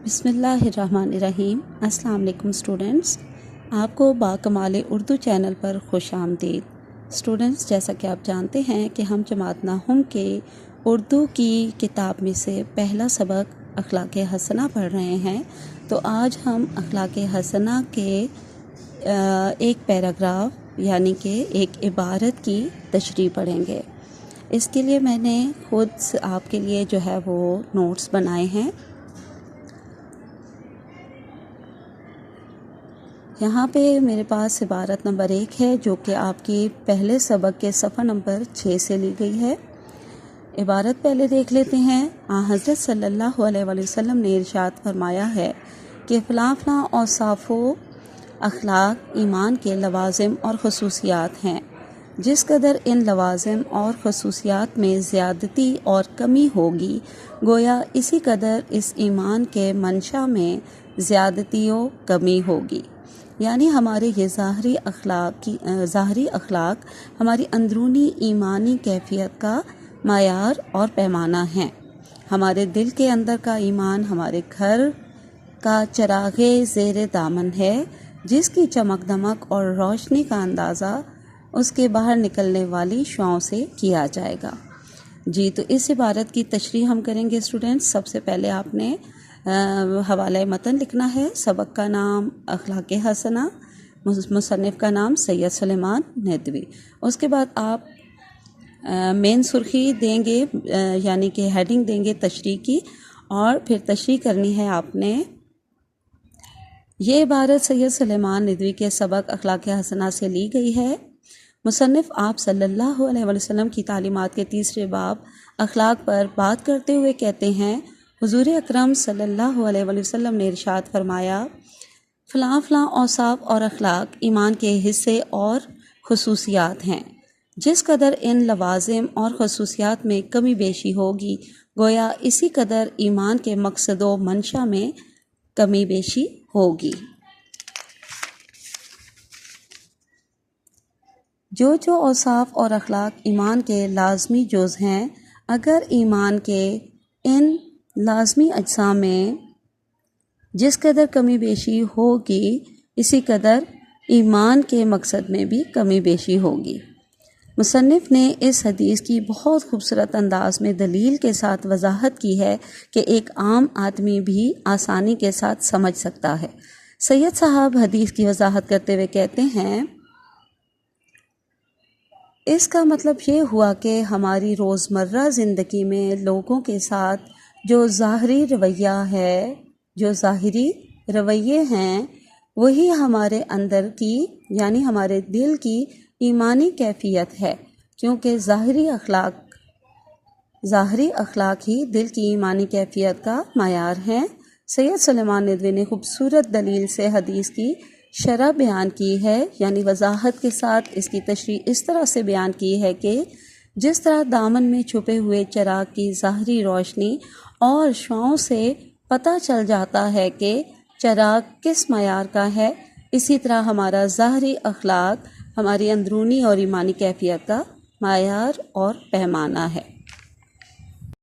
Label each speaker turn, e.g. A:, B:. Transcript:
A: بسم اللہ الرحمن الرحیم۔ السلام علیکم اسٹوڈنٹس، آپ کو باکمال اردو چینل پر خوش آمدید۔ اسٹوڈنٹس، جیسا کہ آپ جانتے ہیں کہ ہم جماعت ناہم کے اردو کی کتاب میں سے پہلا سبق اخلاق حسنہ پڑھ رہے ہیں، تو آج ہم اخلاق حسنہ کے ایک پیراگراف یعنی کہ ایک عبارت کی تشریح پڑھیں گے۔ اس کے لیے میں نے خود آپ کے لیے جو ہے وہ نوٹس بنائے ہیں۔ یہاں پہ میرے پاس عبارت نمبر 1 ہے جو کہ آپ کی پہلے سبق کے صفحہ نمبر 6 سے لی گئی ہے۔ عبارت پہلے دیکھ لیتے ہیں۔ حضرت صلی اللہ علیہ وآلہ وسلم نے ارشاد فرمایا ہے کہ فلاں فلاں اوصاف و اخلاق ایمان کے لوازم اور خصوصیات ہیں، جس قدر ان لوازم اور خصوصیات میں زیادتی اور کمی ہوگی، گویا اسی قدر اس ایمان کے منشا میں زیادتی و کمی ہوگی۔ یعنی ہمارے یہ ظاہری اخلاق ہماری اندرونی ایمانی کیفیت کا معیار اور پیمانہ ہیں۔ ہمارے دل کے اندر کا ایمان ہمارے گھر کا چراغ زیر دامن ہے، جس کی چمک دمک اور روشنی کا اندازہ اس کے باہر نکلنے والی شعاؤں سے کیا جائے گا۔ جی، تو اس عبارت کی تشریح ہم کریں گے اسٹوڈنٹس۔ سب سے پہلے آپ نے حوالہ متن لکھنا ہے۔ سبق کا نام اخلاق حسنہ، مصنف کا نام سید سلیمان ندوی۔ اس کے بعد آپ مین سرخی دیں گے، یعنی کہ ہیڈنگ دیں گے تشریح کی، اور پھر تشریح کرنی ہے آپ نے۔ یہ عبارت سید سلیمان ندوی کے سبق اخلاق حسنہ سے لی گئی ہے۔ مصنف آپ صلی اللہ علیہ وسلم کی تعلیمات کے تیسرے باب اخلاق پر بات کرتے ہوئے کہتے ہیں، حضور اکرم صلی اللہ علیہ وسلم نے ارشاد فرمایا، فلاں فلاں اوصاف اور اخلاق ایمان کے حصے اور خصوصیات ہیں، جس قدر ان لوازم اور خصوصیات میں کمی بیشی ہوگی، گویا اسی قدر ایمان کے مقصد و منشا میں کمی بیشی ہوگی۔ جو اوصاف اور اخلاق ایمان کے لازمی جز ہیں، اگر ایمان کے ان لازمی اجزاء میں جس قدر کمی بیشی ہوگی، اسی قدر ایمان کے مقصد میں بھی کمی بیشی ہوگی۔ مصنف نے اس حدیث کی بہت خوبصورت انداز میں دلیل کے ساتھ وضاحت کی ہے کہ ایک عام آدمی بھی آسانی کے ساتھ سمجھ سکتا ہے۔ سید صاحب حدیث کی وضاحت کرتے ہوئے کہتے ہیں، اس کا مطلب یہ ہوا کہ ہماری روزمرہ زندگی میں لوگوں کے ساتھ جو ظاہری رویے ہیں، وہی ہمارے اندر کی یعنی ہمارے دل کی ایمانی کیفیت ہے، کیونکہ ظاہری اخلاق ہی دل کی ایمانی کیفیت کا معیار ہیں۔ سید سلیمان ندوی نے خوبصورت دلیل سے حدیث کی شرح بیان کی ہے، یعنی وضاحت کے ساتھ اس کی تشریح اس طرح سے بیان کی ہے کہ جس طرح دامن میں چھپے ہوئے چراغ کی ظاہری روشنی اور شعاؤں سے پتہ چل جاتا ہے کہ چراغ کس معیار کا ہے، اسی طرح ہمارا ظاہری اخلاق ہماری اندرونی اور ایمانی کیفیت کا معیار اور پیمانہ ہے۔